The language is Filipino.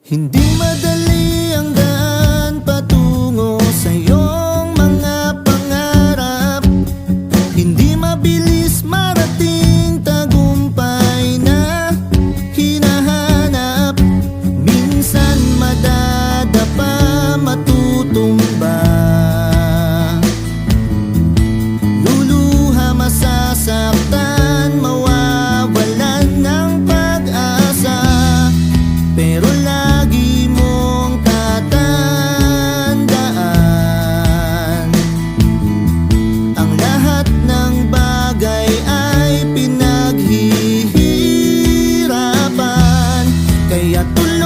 Hindi madali ang daan patungo sa iyong mga pangarap. Hindi mabilis marating tagumpay na hinahanap. Minsan madadapa, matutumba, luluha, masasaktan, mawawalan ng pag-asa. Pero lagi mong tatandaan, ang lahat ng bagay ay pinaghihirapan. Kaya tuloy